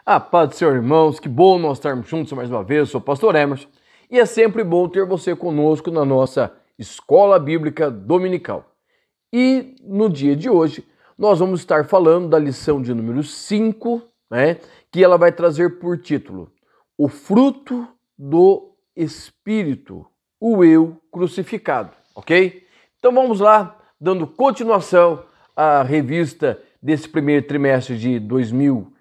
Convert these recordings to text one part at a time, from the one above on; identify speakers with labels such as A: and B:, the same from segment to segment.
A: A paz do Senhor, irmãos, que bom nós estarmos juntos mais uma vez. Eu sou o pastor Emerson e é sempre bom ter você conosco na nossa Escola Bíblica Dominical. E no dia de hoje nós vamos estar falando da lição de número 5, que ela vai trazer por título O Fruto do Espírito, o Eu Crucificado, ok? Então vamos lá, dando continuação à revista desse primeiro trimestre de 2021,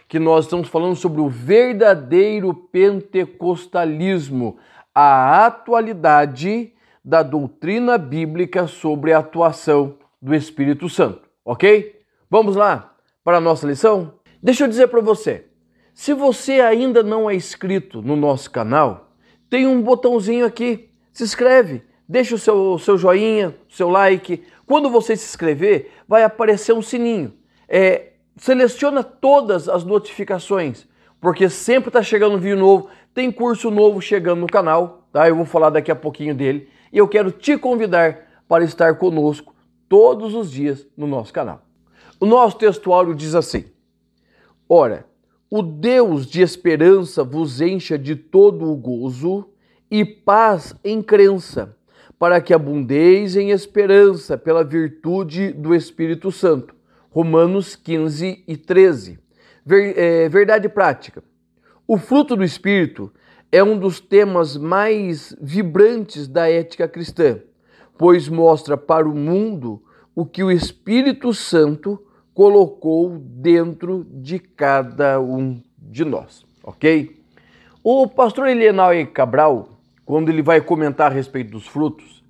A: que nós estamos falando sobre o verdadeiro pentecostalismo, a atualidade da doutrina bíblica sobre a atuação do Espírito Santo, ok? Vamos lá para a nossa lição? Deixa eu dizer para você, se você ainda não é inscrito no nosso canal, tem um botãozinho aqui, se inscreve, deixa o seu joinha, o seu like. Quando você se inscrever, vai aparecer um sininho. Seleciona todas as notificações, porque sempre está chegando um vídeo novo, tem curso novo chegando no canal, tá? Eu vou falar daqui a pouquinho dele e eu quero te convidar para estar conosco todos os dias no nosso canal. O nosso textuário diz assim: Ora, o Deus de esperança vos encha de todo o gozo e paz em crença, para que abundeis em esperança pela virtude do Espírito Santo. Romanos 15 e 13. Verdade prática. O fruto do Espírito é um dos temas mais vibrantes da ética cristã, pois mostra para o mundo o que o Espírito Santo colocou dentro de cada um de nós, ok? O pastor Elienay Cabral, quando ele vai comentar a respeito dos frutos,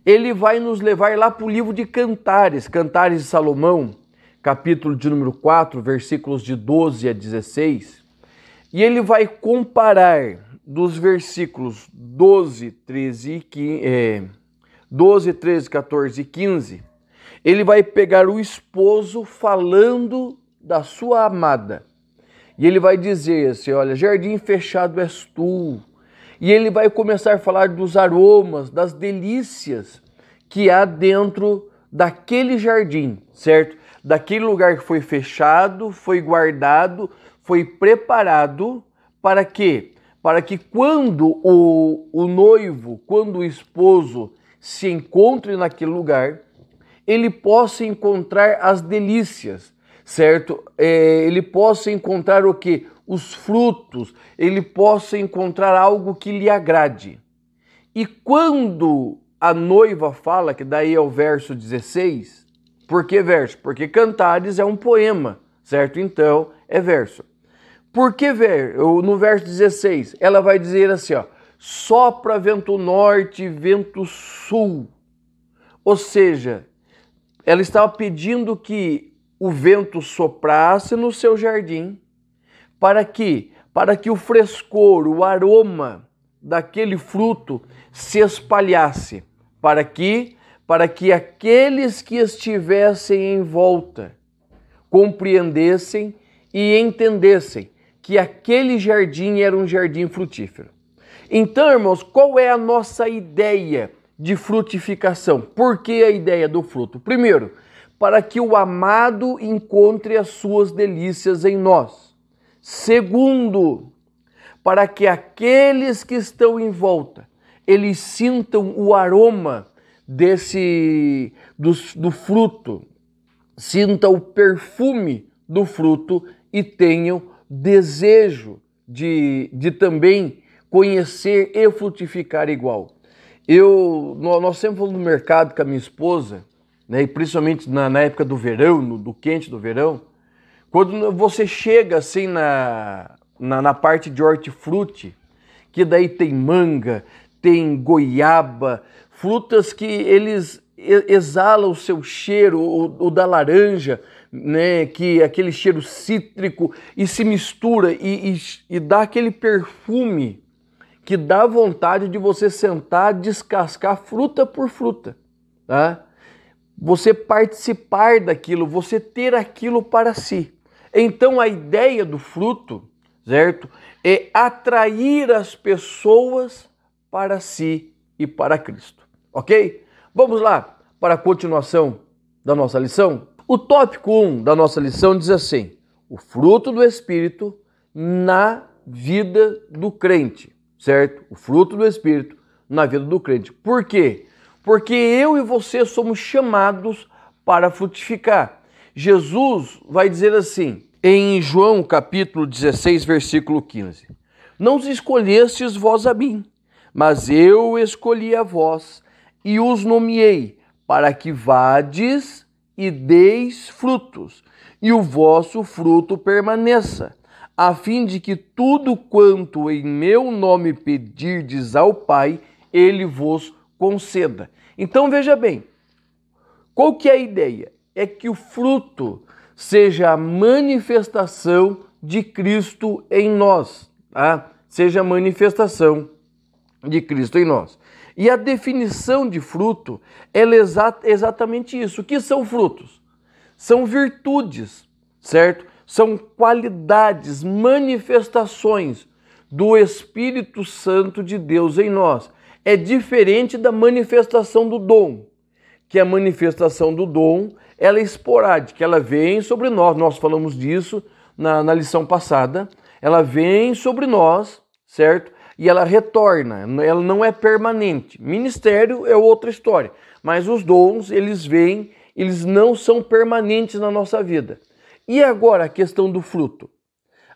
A: ele vai nos levar lá para o livro de Cantares, Cantares de Salomão, capítulo de número 4, versículos de 12 a 16, e ele vai comparar dos versículos 12, 13, 14 e 15, ele vai pegar o esposo falando da sua amada, e ele vai dizer assim, olha, jardim fechado és tu, e ele vai começar a falar dos aromas, das delícias que há dentro daquele jardim, certo? Daquele lugar que foi fechado, foi guardado, foi preparado para quê? Para que quando o noivo, quando o esposo se encontre naquele lugar, ele possa encontrar as delícias, certo? Ele possa encontrar o quê? Os frutos, ele possa encontrar algo que lhe agrade. E quando a noiva fala, que daí é o verso 16, por que verso? Porque Cantares é um poema, certo? Então é verso. Por que no verso 16, ela vai dizer assim, ó, sopra vento norte, vento sul. Ou seja, ela estava pedindo que o vento soprasse no seu jardim, para que o frescor, o aroma daquele fruto se espalhasse, para que aqueles que estivessem em volta compreendessem e entendessem que aquele jardim era um jardim frutífero. Então, irmãos, qual é a nossa ideia de frutificação? Por que a ideia do fruto? Primeiro, para que o amado encontre as suas delícias em nós. Segundo, para que aqueles que estão em volta, eles sintam o aroma do fruto, sintam o perfume do fruto e tenham desejo de também conhecer e frutificar igual. Nós sempre vamos no mercado com a minha esposa, e principalmente na época do verão, do quente do verão, quando você chega assim na parte de hortifruti, que daí tem manga, tem goiaba, frutas que eles exalam o seu cheiro, o da laranja, que é aquele cheiro cítrico, e se mistura e dá aquele perfume que dá vontade de você sentar, descascar fruta por fruta, tá? Você participar daquilo, você ter aquilo para si. Então a ideia do fruto, certo? É atrair as pessoas para si e para Cristo, ok? Vamos lá para a continuação da nossa lição? O tópico 1 da nossa lição diz assim: o fruto do Espírito na vida do crente, certo? O fruto do Espírito na vida do crente. Por quê? Porque eu e você somos chamados para frutificar. Jesus vai dizer assim, em João capítulo 16, versículo 15. Não os escolhestes vós a mim, mas eu escolhi a vós e os nomeei, para que vades e deis frutos, e o vosso fruto permaneça, a fim de que tudo quanto em meu nome pedirdes ao Pai, ele vos conceda. Então veja bem, qual que é a ideia? É que o fruto seja a manifestação de Cristo em nós, tá? Seja a manifestação de Cristo em nós. E a definição de fruto é exatamente isso. O que são frutos? São virtudes, certo? São qualidades, manifestações do Espírito Santo de Deus em nós. É diferente da manifestação do dom, que a manifestação do dom ela é esporádica, ela vem sobre nós falamos disso na lição passada, ela vem sobre nós, certo? E ela retorna, ela não é permanente. Ministério é outra história, mas os dons, eles vêm, eles não são permanentes na nossa vida. E agora a questão do fruto?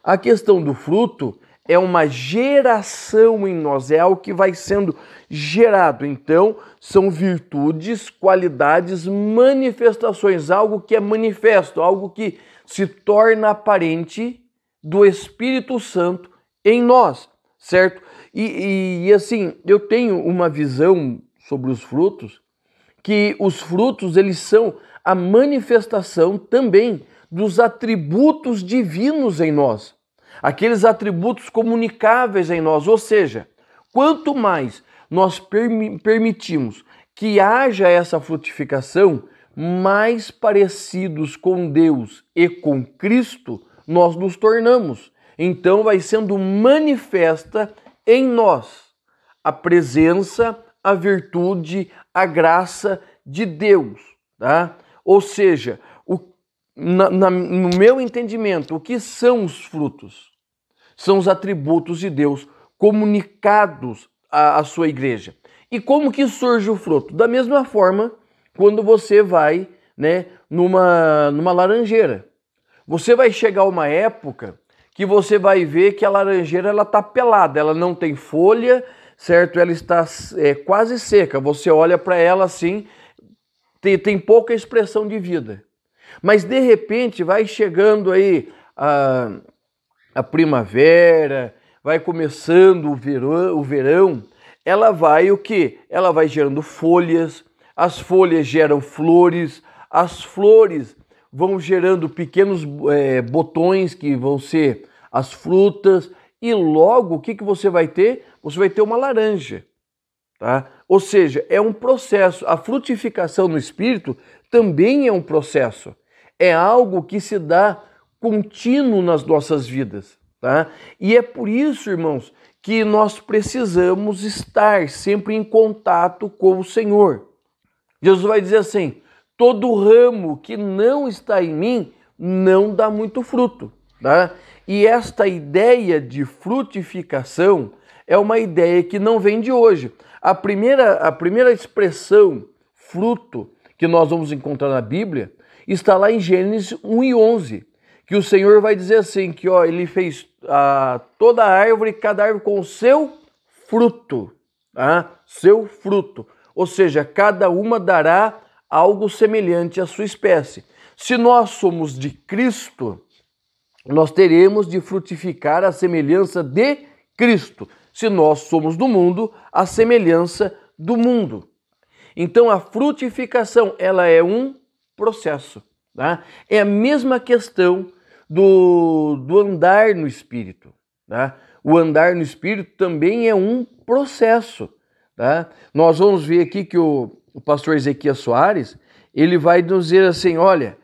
A: A questão do fruto é uma geração em nós, é algo que vai sendo gerado. Então, são virtudes, qualidades, manifestações, algo que é manifesto, algo que se torna aparente do Espírito Santo em nós, certo? E assim, eu tenho uma visão sobre os frutos, que os frutos, eles são a manifestação também dos atributos divinos em nós. Aqueles atributos comunicáveis em nós, ou seja, quanto mais nós permitimos que haja essa frutificação, mais parecidos com Deus e com Cristo nós nos tornamos. Então vai sendo manifesta em nós a presença, a virtude, a graça de Deus, tá? Ou seja, no meu entendimento, o que são os frutos? São os atributos de Deus comunicados à sua igreja. E como que surge o fruto? Da mesma forma, quando você vai, numa laranjeira. Você vai chegar uma época que você vai ver que a laranjeira está pelada, ela não tem folha, certo? Ela está quase seca. Você olha para ela assim, tem pouca expressão de vida. Mas de repente vai chegando aí a primavera, vai começando o verão, ela vai o quê? Ela vai gerando folhas, as folhas geram flores, as flores vão gerando pequenos botões que vão ser as frutas, e logo o que você vai ter? Você vai ter uma laranja, tá? Ou seja, é um processo. A frutificação no Espírito também é um processo. É algo que se dá contínuo nas nossas vidas, tá? E é por isso, irmãos, que nós precisamos estar sempre em contato com o Senhor. Jesus vai dizer assim: todo ramo que não está em mim não dá muito fruto, tá? E esta ideia de frutificação é uma ideia que não vem de hoje. A primeira expressão, fruto, que nós vamos encontrar na Bíblia, está lá em Gênesis 1:11, que o Senhor vai dizer assim, que ele fez toda árvore, cada árvore com o seu fruto, tá? Seu fruto. Ou seja, cada uma dará algo semelhante à sua espécie. Se nós somos de Cristo, nós teremos de frutificar a semelhança de Cristo. Se nós somos do mundo, a semelhança do mundo. Então a frutificação, ela é um processo, tá? É a mesma questão do andar no Espírito, tá? O andar no Espírito também é um processo, tá? Nós vamos ver aqui que o pastor Ezequias Soares, ele vai nos dizer assim, olha,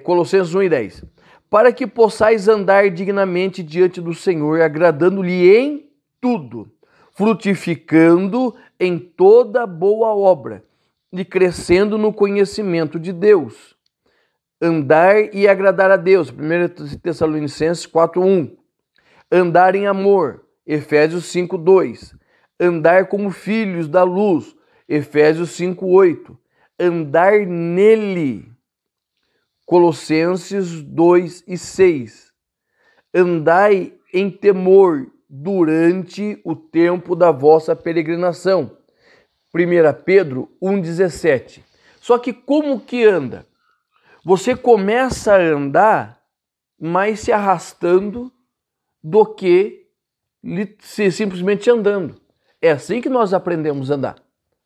A: Colossenses 1:10, para que possais andar dignamente diante do Senhor, agradando-lhe em tudo, frutificando em toda boa obra e crescendo no conhecimento de Deus, andar e agradar a Deus, 1 Tessalonicenses 4:1. Andar em amor, Efésios 5:2. Andar como filhos da luz, Efésios 5:8. Andar nele, Colossenses 2:6. Andai em temor durante o tempo da vossa peregrinação, 1 Pedro 1:17. Só que como que anda? Você começa a andar mais se arrastando do que simplesmente andando. É assim que nós aprendemos a andar,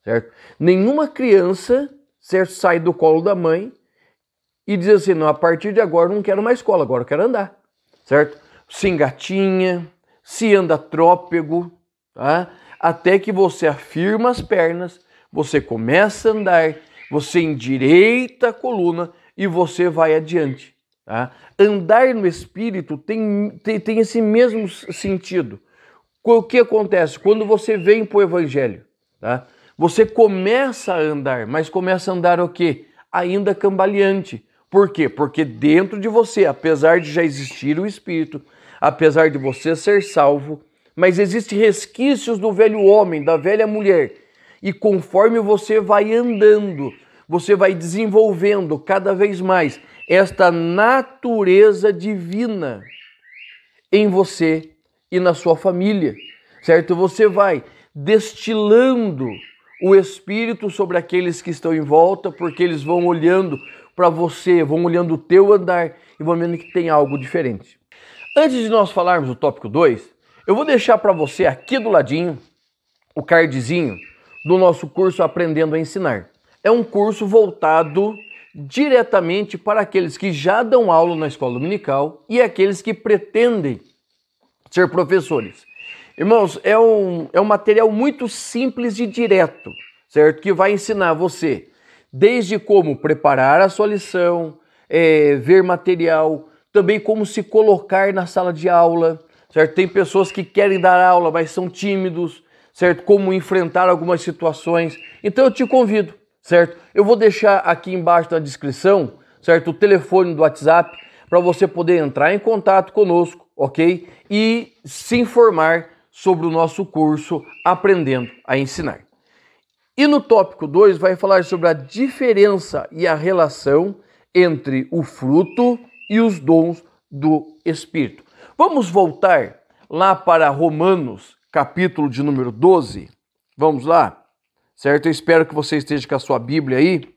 A: certo? Nenhuma criança, certo, sai do colo da mãe e diz assim, não, a partir de agora eu não quero mais cola, agora eu quero andar, certo? Se engatinha, se anda trôpego, tá? Até que você afirma as pernas, você começa a andar, você endireita a coluna e você vai adiante, tá? Andar no Espírito tem esse mesmo sentido. O que acontece? Quando você vem para o Evangelho, tá? Você começa a andar, mas começa a andar o quê? Ainda cambaleante. Por quê? Porque dentro de você, apesar de já existir o Espírito, apesar de você ser salvo, mas existem resquícios do velho homem, da velha mulher. E conforme você vai andando, você vai desenvolvendo cada vez mais esta natureza divina em você e na sua família, certo? Você vai destilando o Espírito sobre aqueles que estão em volta, porque eles vão olhando para você, vão olhando o teu andar e vão vendo que tem algo diferente. Antes de nós falarmos do tópico 2, eu vou deixar para você aqui do ladinho o cardzinho do nosso curso Aprendendo a Ensinar. É um curso voltado diretamente para aqueles que já dão aula na escola dominical e aqueles que pretendem ser professores. Irmãos, é um material muito simples e direto, certo? Que vai ensinar você desde como preparar a sua lição, ver material, também como se colocar na sala de aula, certo? Tem pessoas que querem dar aula, mas são tímidos, certo? Como enfrentar algumas situações. Então eu te convido, certo? Eu vou deixar aqui embaixo na descrição, certo? O telefone do WhatsApp para você poder entrar em contato conosco, ok? E se informar sobre o nosso curso Aprendendo a Ensinar. E no tópico 2 vai falar sobre a diferença e a relação entre o fruto e os dons do Espírito. Vamos voltar lá para Romanos, capítulo de número 12. Vamos lá? Certo? Eu espero que você esteja com a sua Bíblia aí.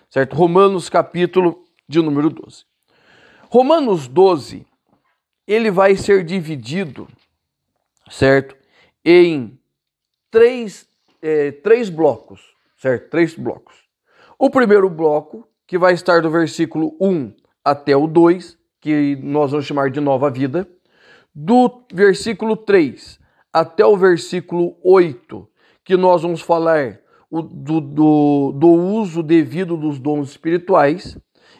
A: Certo? Romanos, capítulo de número 12. Romanos 12, ele vai ser dividido, certo? Em três blocos, certo? 3 blocos. O primeiro bloco, que vai estar do versículo 1 até o 2, que nós vamos chamar de nova vida. Do versículo 3 até o versículo 8, que nós vamos falar do uso devido dos dons espirituais.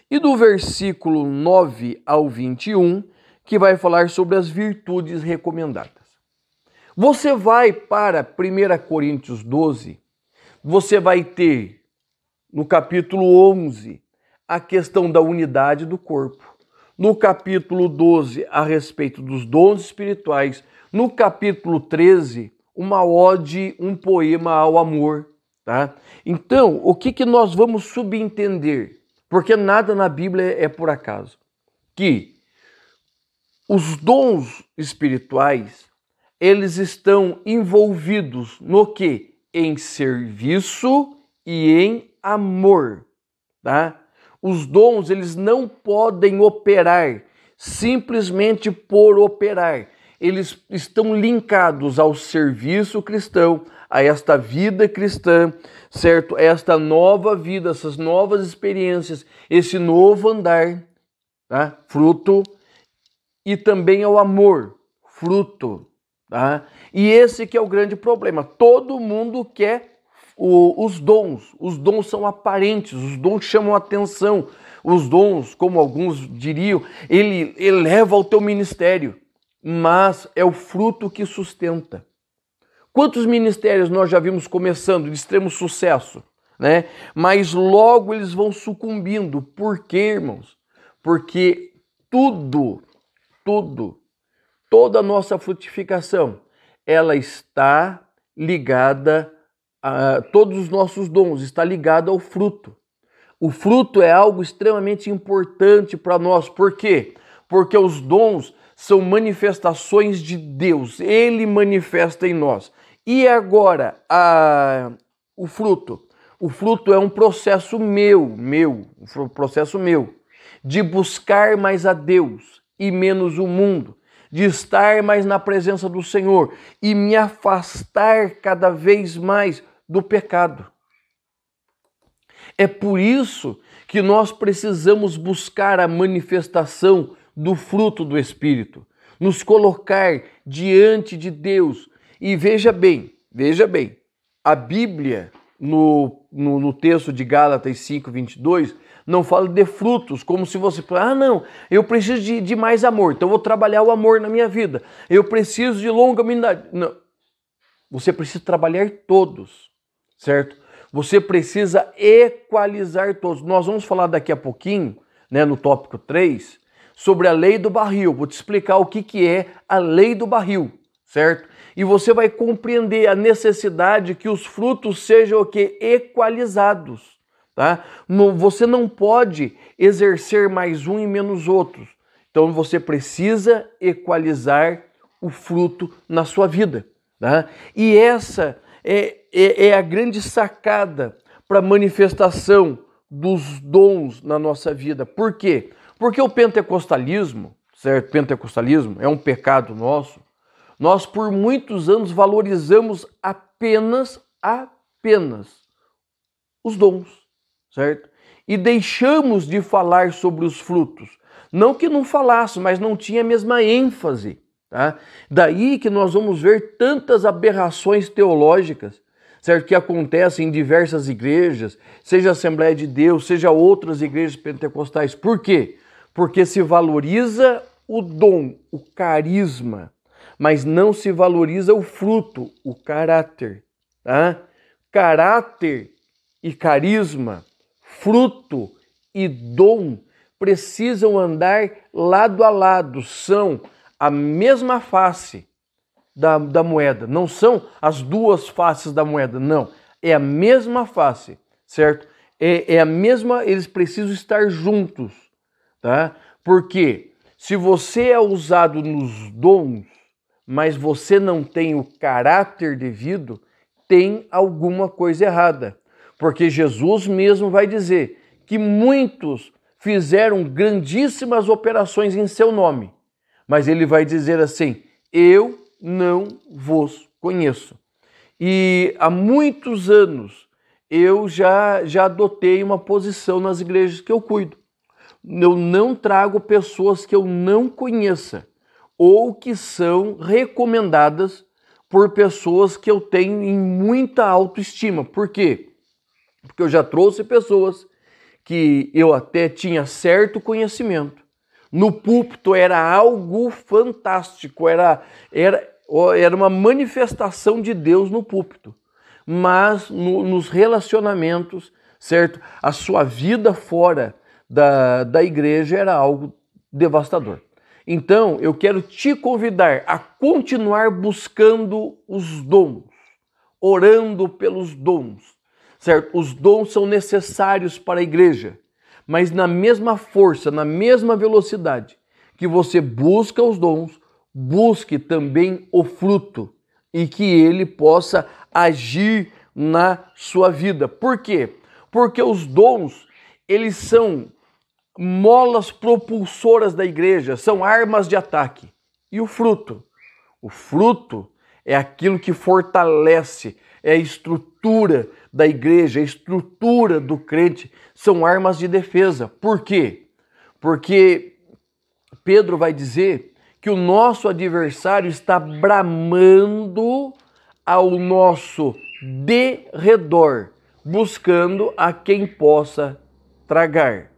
A: E do versículo 9 ao 21, que vai falar sobre as virtudes recomendadas. Você vai para 1 Coríntios 12, você vai ter no capítulo 11 a questão da unidade do corpo. No capítulo 12, a respeito dos dons espirituais. No capítulo 13, uma ode, um poema ao amor. Tá? Então, o que nós vamos subentender? Porque nada na Bíblia é por acaso. Que os dons espirituais, eles estão envolvidos no quê? Em serviço e em amor, tá? Os dons, eles não podem operar simplesmente por operar. Eles estão linkados ao serviço cristão, a esta vida cristã, certo? Esta nova vida, essas novas experiências, esse novo andar, tá? Fruto, e também ao amor, fruto, tá? E esse que é o grande problema. Todo mundo quer os dons. Os dons são aparentes, os dons chamam atenção. Os dons, como alguns diriam, ele eleva o teu ministério, mas é o fruto que sustenta. Quantos ministérios nós já vimos começando de extremo sucesso, né? Mas logo eles vão sucumbindo. Por quê, irmãos? Porque toda a nossa frutificação, ela está ligada a todos os nossos dons, está ligada ao fruto. O fruto é algo extremamente importante para nós. Por quê? Porque os dons são manifestações de Deus. Ele manifesta em nós. E agora, o fruto? O fruto é um processo um processo meu, de buscar mais a Deus e menos o mundo, de estar mais na presença do Senhor e me afastar cada vez mais do pecado. É por isso que nós precisamos buscar a manifestação do fruto do Espírito, nos colocar diante de Deus. E veja bem, a Bíblia, no texto de Gálatas 5:22, não fala de frutos, como se você falasse, não, eu preciso de mais amor, então eu vou trabalhar o amor na minha vida, eu preciso de longanimidade. Não, você precisa trabalhar todos, certo? Você precisa equalizar todos. Nós vamos falar daqui a pouquinho, né, no tópico 3, sobre a lei do barril. Vou te explicar o que é a lei do barril, certo? E você vai compreender a necessidade que os frutos sejam o quê? Equalizados, tá? Você não pode exercer mais um e menos outros. Então você precisa equalizar o fruto na sua vida, tá? E essa é a grande sacada para a manifestação dos dons na nossa vida. Por quê? Porque o pentecostalismo, certo? Pentecostalismo é um pecado nosso. Nós por muitos anos valorizamos apenas os dons, certo? E deixamos de falar sobre os frutos. Não que não falasse, mas não tinha a mesma ênfase, tá? Daí que nós vamos ver tantas aberrações teológicas, certo? Que acontecem em diversas igrejas, seja a Assembleia de Deus, seja outras igrejas pentecostais. Por quê? Porque se valoriza o dom, o carisma, mas não se valoriza o fruto, o caráter, tá? Caráter e carisma, fruto e dom precisam andar lado a lado, são a mesma face da moeda, não são as duas faces da moeda, não, é a mesma face, certo? É a mesma, eles precisam estar juntos, tá? Porque se você é usado nos dons, mas você não tem o caráter devido, tem alguma coisa errada. Porque Jesus mesmo vai dizer que muitos fizeram grandíssimas operações em seu nome, mas ele vai dizer assim, eu não vos conheço. E há muitos anos eu já adotei uma posição nas igrejas que eu cuido. Eu não trago pessoas que eu não conheça ou que são recomendadas por pessoas que eu tenho em muita autoestima. Por quê? Porque eu já trouxe pessoas que eu até tinha certo conhecimento. No púlpito era algo fantástico, era uma manifestação de Deus no púlpito. Mas nos relacionamentos, certo? A sua vida fora da igreja era algo devastador. Então, eu quero te convidar a continuar buscando os dons, orando pelos dons, certo? Os dons são necessários para a igreja, mas na mesma força, na mesma velocidade que você busca os dons, busque também o fruto e que ele possa agir na sua vida. Por quê? Porque os dons, eles são molas propulsoras da igreja, são armas de ataque. E o fruto? O fruto é aquilo que fortalece, é a estrutura da igreja, a estrutura do crente, são armas de defesa. Por quê? Porque Pedro vai dizer que o nosso adversário está bramando ao nosso derredor, buscando a quem possa tragar.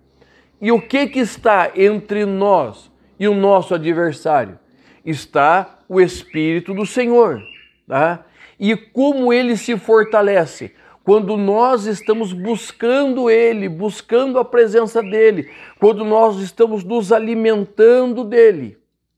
A: E o que está entre nós e o nosso adversário? Está o Espírito do Senhor, tá? E como ele se fortalece? quando nós estamos buscando Ele, buscando a presença dEle, quando nós estamos nos alimentando dEle,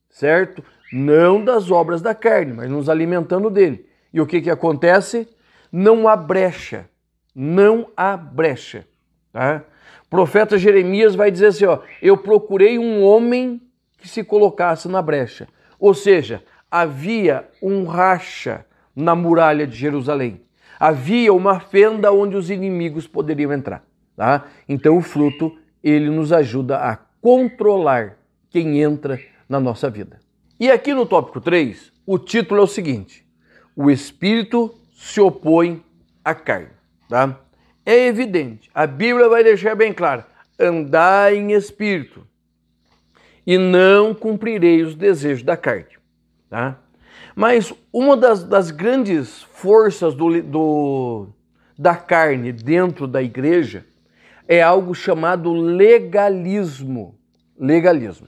A: certo? Não das obras da carne, mas nos alimentando dEle. E o que acontece? Não há brecha, não há brecha, tá? O profeta Jeremias vai dizer assim, ó, eu procurei um homem que se colocasse na brecha. Ou seja, havia um racha na muralha de Jerusalém. Havia uma fenda onde os inimigos poderiam entrar, tá? Então o fruto, ele nos ajuda a controlar quem entra na nossa vida. E aqui no tópico 3, o título é o seguinte: o Espírito se opõe à carne, tá? É evidente, a Bíblia vai deixar bem claro, andai em espírito e não cumprirei os desejos da carne, tá? Mas uma das grandes forças da carne dentro da igreja é algo chamado legalismo. Legalismo,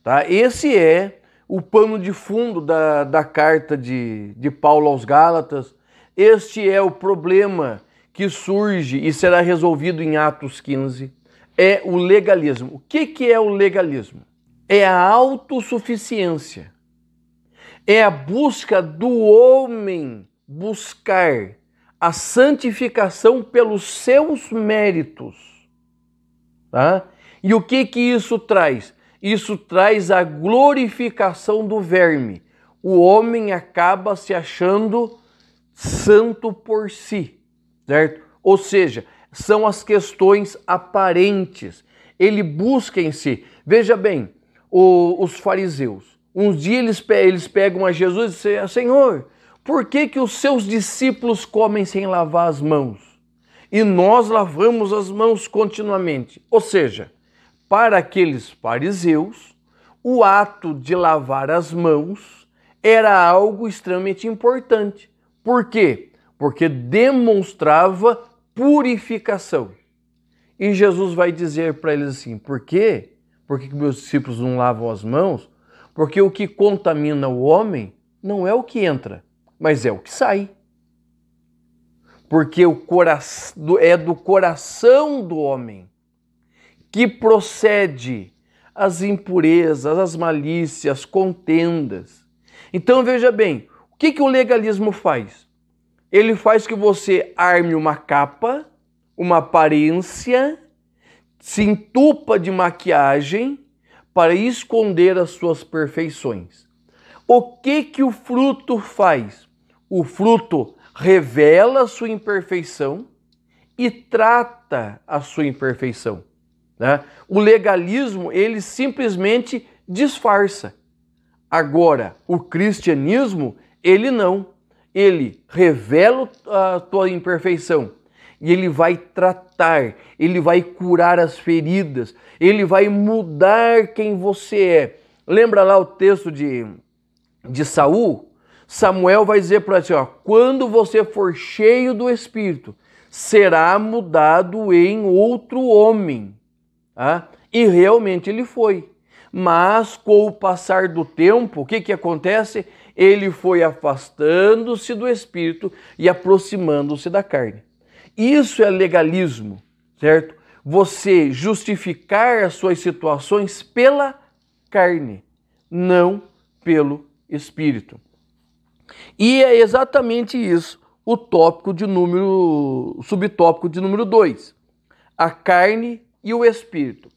A: tá? Esse é o pano de fundo da carta de Paulo aos Gálatas. Este é o problema que surge e será resolvido em Atos 15. É o legalismo. O que é o legalismo? É a autossuficiência. É a busca do homem buscar a santificação pelos seus méritos, tá? E o que isso traz? Isso traz a glorificação do verme. O homem acaba se achando santo por si, certo? Ou seja, são as questões aparentes. Ele busca em si. Veja bem, os fariseus. Uns dias eles pegam a Jesus e dizem, Senhor, por que os seus discípulos comem sem lavar as mãos? E nós lavamos as mãos continuamente. Ou seja, para aqueles fariseus, o ato de lavar as mãos era algo extremamente importante. Por quê? Porque demonstrava purificação. E Jesus vai dizer para eles assim, por quê? Por que meus discípulos não lavam as mãos? Porque o que contamina o homem não é o que entra, mas é o que sai. Porque é do coração do homem que procede as impurezas, as malícias, as contendas. Então veja bem, o que o legalismo faz? Ele faz que você arme uma capa, uma aparência, se entupa de maquiagem para esconder as suas perfeições. O que o fruto faz? O fruto revela a sua imperfeição e trata a sua imperfeição, né? O legalismo, ele simplesmente disfarça. Agora, o cristianismo, ele não. Ele revela a tua imperfeição e ele vai tratar, ele vai curar as feridas, ele vai mudar quem você é. Lembra lá o texto de Saul? Samuel vai dizer para você, quando você for cheio do Espírito, será mudado em outro homem. Tá? E realmente ele foi. Mas com o passar do tempo, o que acontece? Ele foi afastando-se do Espírito e aproximando-se da carne. Isso é legalismo, certo? Você justificar as suas situações pela carne, não pelo Espírito. E é exatamente isso o subtópico de número 2, a carne e o Espírito.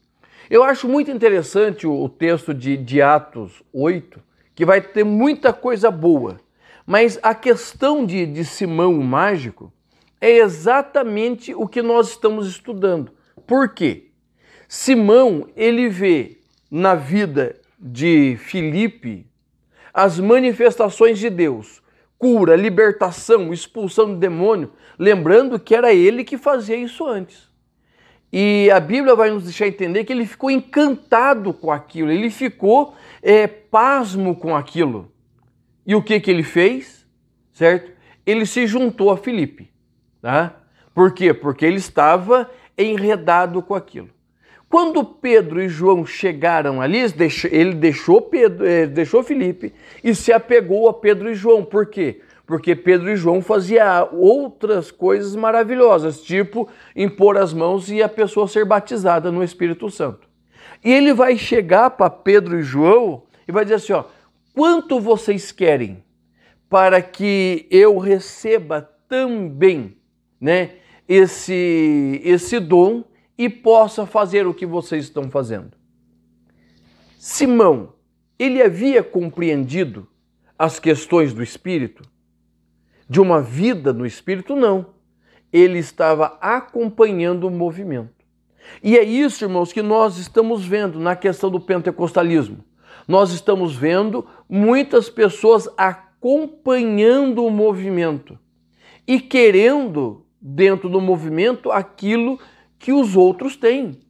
A: Eu acho muito interessante o texto de Atos 8, que vai ter muita coisa boa, mas a questão de Simão o mágico é exatamente o que nós estamos estudando. Por quê? Simão, ele vê na vida de Filipe as manifestações de Deus, cura, libertação, expulsão do demônio, lembrando que era ele que fazia isso antes. E a Bíblia vai nos deixar entender que ele ficou encantado com aquilo, ele ficou pasmo com aquilo. E o que ele fez? Certo? Ele se juntou a Filipe. Tá? Por quê? Porque ele estava enredado com aquilo. Quando Pedro e João chegaram ali, ele deixou Filipe e se apegou a Pedro e João. Por quê? Porque Pedro e João faziam outras coisas maravilhosas, tipo impor as mãos e a pessoa ser batizada no Espírito Santo. E ele vai chegar para Pedro e João e vai dizer assim, ó, quanto vocês querem para que eu receba também, né, esse dom e possa fazer o que vocês estão fazendo? Simão, ele havia compreendido as questões do Espírito? De uma vida no Espírito? Não. Ele estava acompanhando o movimento. E é isso, irmãos, que nós estamos vendo na questão do pentecostalismo. Nós estamos vendo muitas pessoas acompanhando o movimento e querendo, dentro do movimento, aquilo que os outros têm,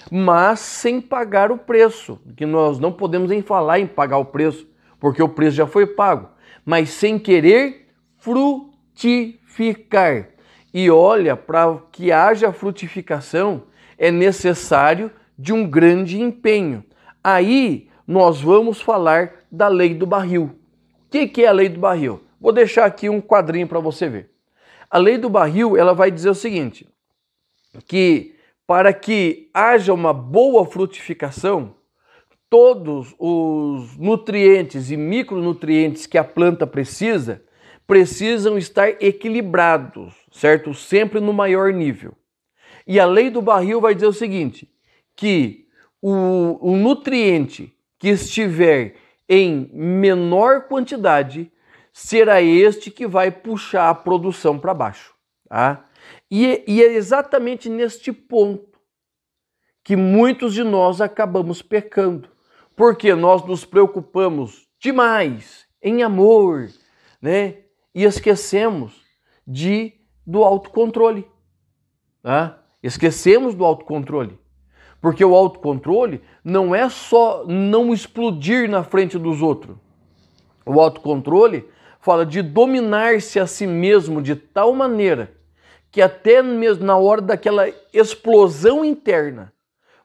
A: mas sem pagar o preço, que nós não podemos nem falar em pagar o preço, porque o preço já foi pago, mas sem querer frutificar. E olha, para que haja frutificação, é necessário de um grande empenho. Aí nós vamos falar da lei do barril. O que é a lei do barril? Vou deixar aqui um quadrinho para você ver. A lei do barril, ela vai dizer o seguinte, que para que haja uma boa frutificação, todos os nutrientes e micronutrientes que a planta precisa, precisam estar equilibrados, certo? Sempre no maior nível. E a lei do barril vai dizer o seguinte, que o nutriente que estiver em menor quantidade será este que vai puxar a produção para baixo. Tá? E é exatamente neste ponto que muitos de nós acabamos pecando, porque nós nos preocupamos demais em amor, né? E esquecemos do autocontrole. Tá? Esquecemos do autocontrole. Porque o autocontrole não é só não explodir na frente dos outros. O autocontrole fala de dominar-se a si mesmo de tal maneira que até mesmo na hora daquela explosão interna,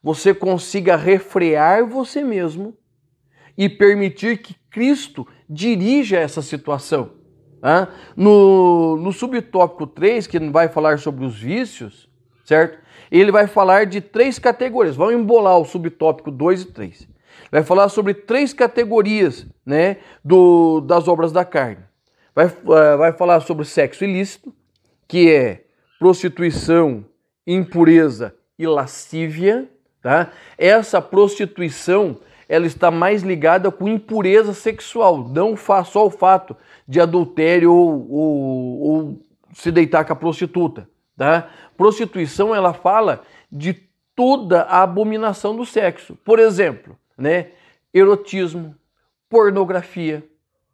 A: você consiga refrear você mesmo e permitir que Cristo dirija essa situação. Tá? No subtópico 3, que vai falar sobre os vícios, certo? Ele vai falar de 3 categorias. Vamos embolar o subtópico 2 e 3. Vai falar sobre 3 categorias, né, das obras da carne. Vai falar sobre sexo ilícito, que é prostituição, impureza e lascívia. Tá? Essa prostituição, ela está mais ligada com impureza sexual, não só o fato de adultério ou se deitar com a prostituta. Tá? Prostituição, ela fala de toda a abominação do sexo. Por exemplo, né, erotismo, pornografia,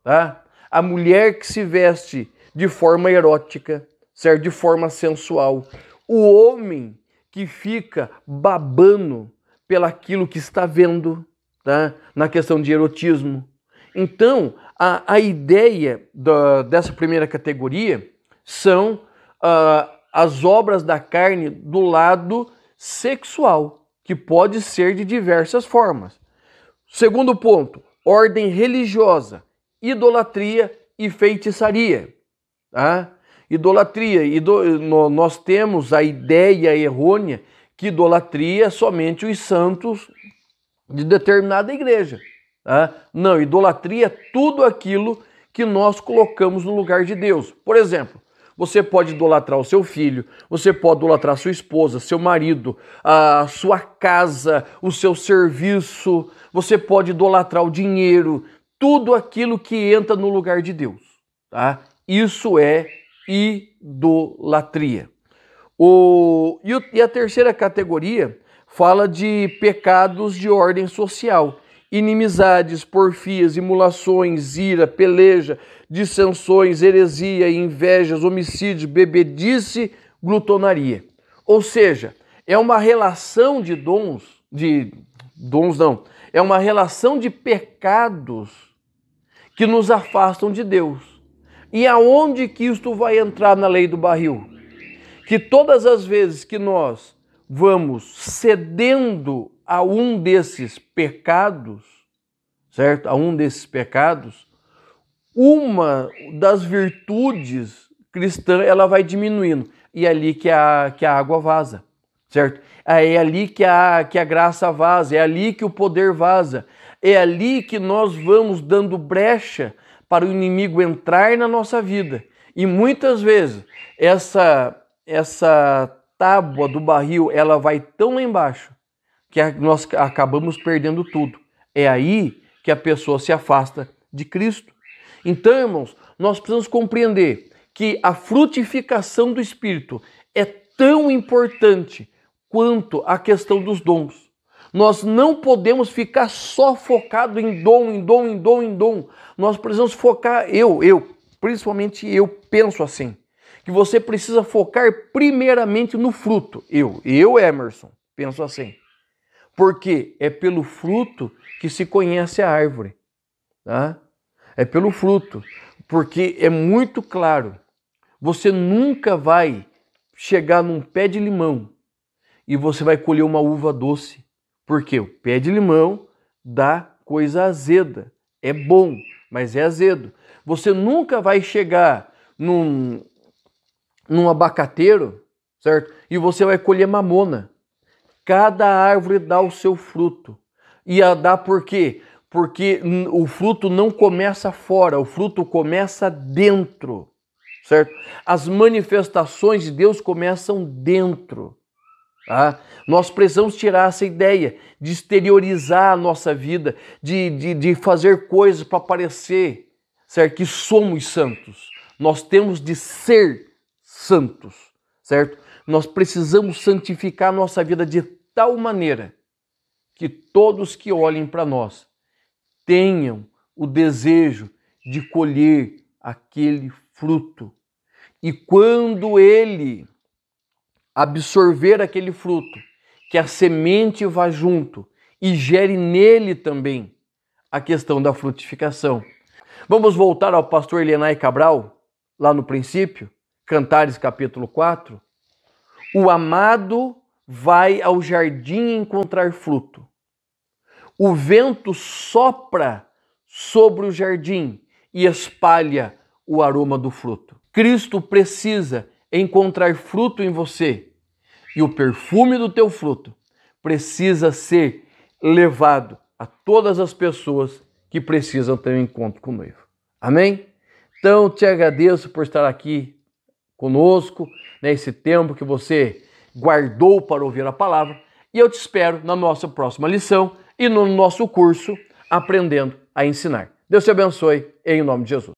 A: tá? A mulher que se veste de forma erótica, certo? De forma sensual. O homem que fica babando pelaquilo que está vendo, tá? Na questão de erotismo. Então, a ideia dessa primeira categoria são as obras da carne do lado sexual, que pode ser de diversas formas. Segundo ponto, ordem religiosa, idolatria e feitiçaria. Tá? Idolatria, nós temos a ideia errônea que idolatria é somente os santos de determinada igreja. Tá? Não, idolatria é tudo aquilo que nós colocamos no lugar de Deus. Por exemplo, você pode idolatrar o seu filho, você pode idolatrar a sua esposa, seu marido, a sua casa, o seu serviço, você pode idolatrar o dinheiro, tudo aquilo que entra no lugar de Deus. Tá? Isso é idolatria. E a terceira categoria fala de pecados de ordem social. Inimizades, porfias, imulações, ira, peleja, dissensões, heresia, invejas, homicídios, bebedice, glutonaria. Ou seja, é uma relação é uma relação de pecados que nos afastam de Deus. E aonde que isto vai entrar na lei do barril? Que todas as vezes que nós vamos cedendo a um desses pecados, certo? A um desses pecados, uma das virtudes cristãs ela vai diminuindo. E é ali que a água vaza, certo? É ali que a graça vaza, é ali que o poder vaza. É ali que nós vamos dando brecha para o inimigo entrar na nossa vida. E muitas vezes essa tábua do barril ela vai tão lá embaixo que nós acabamos perdendo tudo. É aí que a pessoa se afasta de Cristo. Então, irmãos, nós precisamos compreender que a frutificação do Espírito é tão importante quanto a questão dos dons. Nós não podemos ficar só focado em dom. Nós precisamos focar, principalmente eu penso assim, que você precisa focar primeiramente no fruto. Eu, Emerson, penso assim. Porque é pelo fruto que se conhece a árvore. Tá? É pelo fruto. Porque é muito claro, você nunca vai chegar num pé de limão e você vai colher uma uva doce. Porque o pé de limão dá coisa azeda. É bom, mas é azedo. Você nunca vai chegar num abacateiro, certo? E você vai colher mamona. Cada árvore dá o seu fruto. E a dá por quê? Porque o fruto não começa fora, o fruto começa dentro, certo? As manifestações de Deus começam dentro. Tá? Nós precisamos tirar essa ideia de exteriorizar a nossa vida, de fazer coisas para parecer, certo? Que somos santos. Nós temos de ser santos, certo? Nós precisamos santificar a nossa vida de tal maneira que todos que olhem para nós tenham o desejo de colher aquele fruto. E quando ele absorver aquele fruto, que a semente vá junto e gere nele também a questão da frutificação. Vamos voltar ao pastor Elienay Cabral, lá no princípio, Cantares capítulo 4. O amado vai ao jardim encontrar fruto. O vento sopra sobre o jardim e espalha o aroma do fruto. Cristo precisa encontrar fruto em você e o perfume do teu fruto precisa ser levado a todas as pessoas que precisam ter um encontro com o noivo. Amém? Então, te agradeço por estar aqui conosco, nesse tempo que você guardou para ouvir a palavra, e eu te espero na nossa próxima lição e no nosso curso Aprendendo a Ensinar. Deus te abençoe, em nome de Jesus.